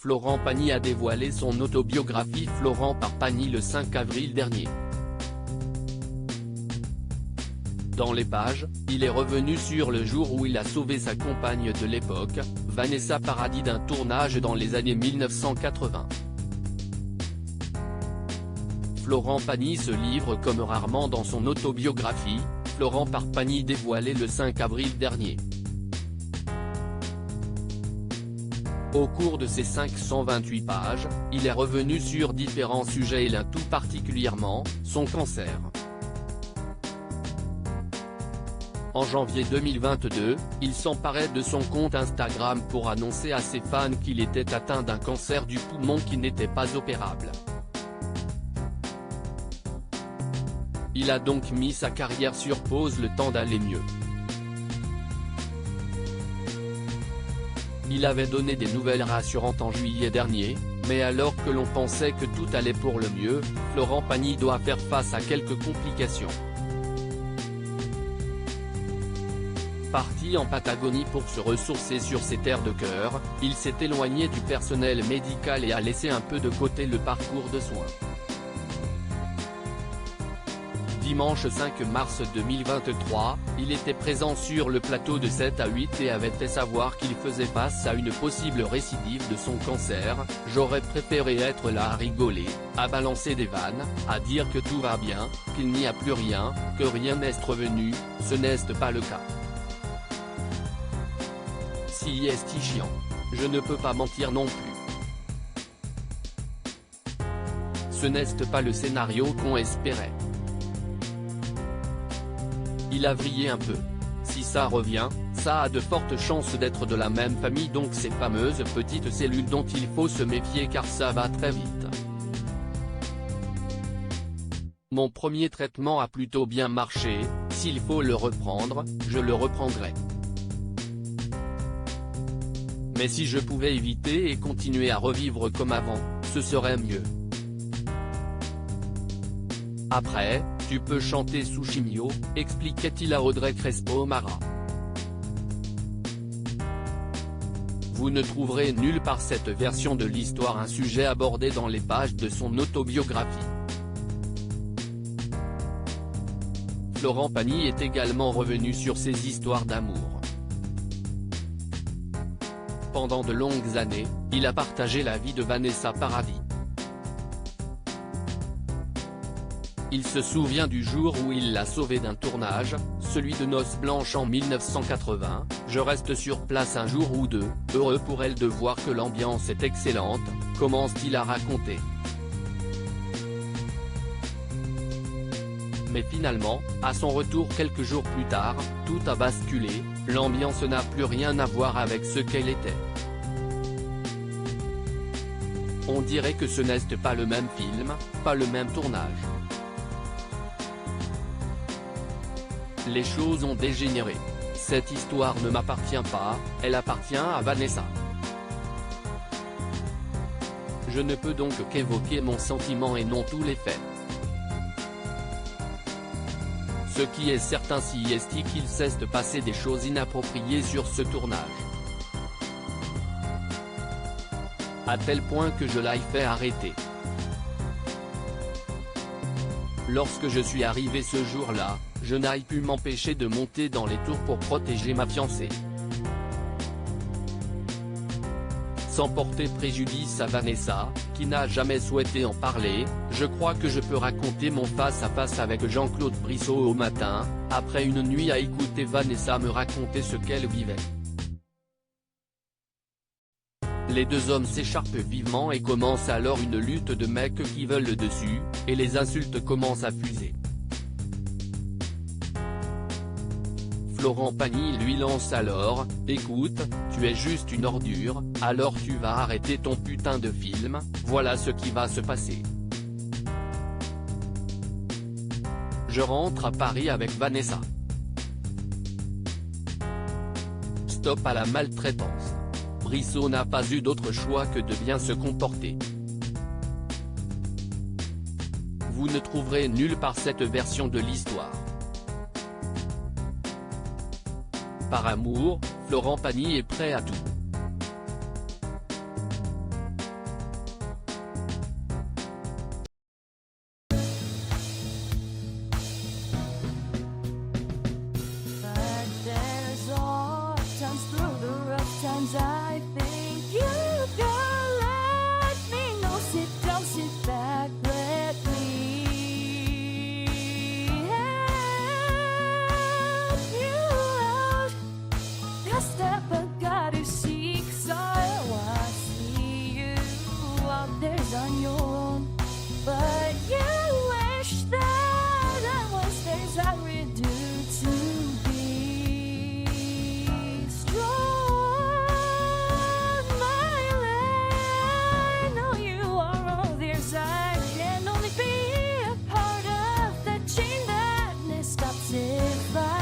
Florent Pagny a dévoilé son autobiographie Florent par Pagny le 5 avril dernier. Dans les pages, il est revenu sur le jour où il a sauvé sa compagne de l'époque, Vanessa Paradis d'un tournage dans les années 1980. Florent Pagny se livre comme rarement dans son autobiographie, Florent par Pagny dévoilée le 5 avril dernier. Au cours de ces 528 pages, il est revenu sur différents sujets et l'un tout particulièrement, son cancer. En janvier 2022, il s'emparait de son compte Instagram pour annoncer à ses fans qu'il était atteint d'un cancer du poumon qui n'était pas opérable. Il a donc mis sa carrière sur pause le temps d'aller mieux. Il avait donné des nouvelles rassurantes en juillet dernier, mais alors que l'on pensait que tout allait pour le mieux, Florent Pagny doit faire face à quelques complications. Parti en Patagonie pour se ressourcer sur ses terres de cœur, il s'est éloigné du personnel médical et a laissé un peu de côté le parcours de soins. Dimanche 5 mars 2023, il était présent sur le plateau de 7 à 8 et avait fait savoir qu'il faisait face à une possible récidive de son cancer. J'aurais préféré être là à rigoler, à balancer des vannes, à dire que tout va bien, qu'il n'y a plus rien, que rien n'est revenu, ce n'est pas le cas. Si est chiant. Je ne peux pas mentir non plus. Ce n'est pas le scénario qu'on espérait. Il a vrillé un peu. Si ça revient, ça a de fortes chances d'être de la même famille, donc ces fameuses petites cellules dont il faut se méfier car ça va très vite. Mon premier traitement a plutôt bien marché, s'il faut le reprendre, je le reprendrai. Mais si je pouvais éviter et continuer à revivre comme avant, ce serait mieux. Après, tu peux chanter sous chimio, expliquait-il à Audrey Crespo-Mara. Vous ne trouverez nulle part cette version de l'histoire, un sujet abordé dans les pages de son autobiographie. Florent Pagny est également revenu sur ses histoires d'amour. Pendant de longues années, il a partagé la vie de Vanessa Paradis. Il se souvient du jour où il l'a sauvée d'un tournage, celui de Noces Blanches en 1980, je reste sur place un jour ou deux, heureux pour elle de voir que l'ambiance est excellente, commence-t-il à raconter. Mais finalement, à son retour quelques jours plus tard, tout a basculé, l'ambiance n'a plus rien à voir avec ce qu'elle était. On dirait que ce n'est pas le même film, pas le même tournage. Les choses ont dégénéré. Cette histoire ne m'appartient pas, elle appartient à Vanessa. Je ne peux donc qu'évoquer mon sentiment et non tous les faits. Ce qui est certain si est qu'il cesse de passer des choses inappropriées sur ce tournage. À tel point que je l'ai fait arrêter. Lorsque je suis arrivé ce jour-là, je n'ai pu m'empêcher de monter dans les tours pour protéger ma fiancée. Sans porter préjudice à Vanessa, qui n'a jamais souhaité en parler, je crois que je peux raconter mon face-à-face avec Jean-Claude Brissot au matin, après une nuit à écouter Vanessa me raconter ce qu'elle vivait. Les deux hommes s'écharpent vivement et commence alors une lutte de mecs qui veulent le dessus, et les insultes commencent à fuser. Florent Pagny lui lance alors, « Écoute, tu es juste une ordure, alors tu vas arrêter ton putain de film, voilà ce qui va se passer. » Je rentre à Paris avec Vanessa. Stop à la maltraitance. Brissot n'a pas eu d'autre choix que de bien se comporter. Vous ne trouverez nulle part cette version de l'histoire. Par amour, Florent Pagny est prêt à tout. s'efface.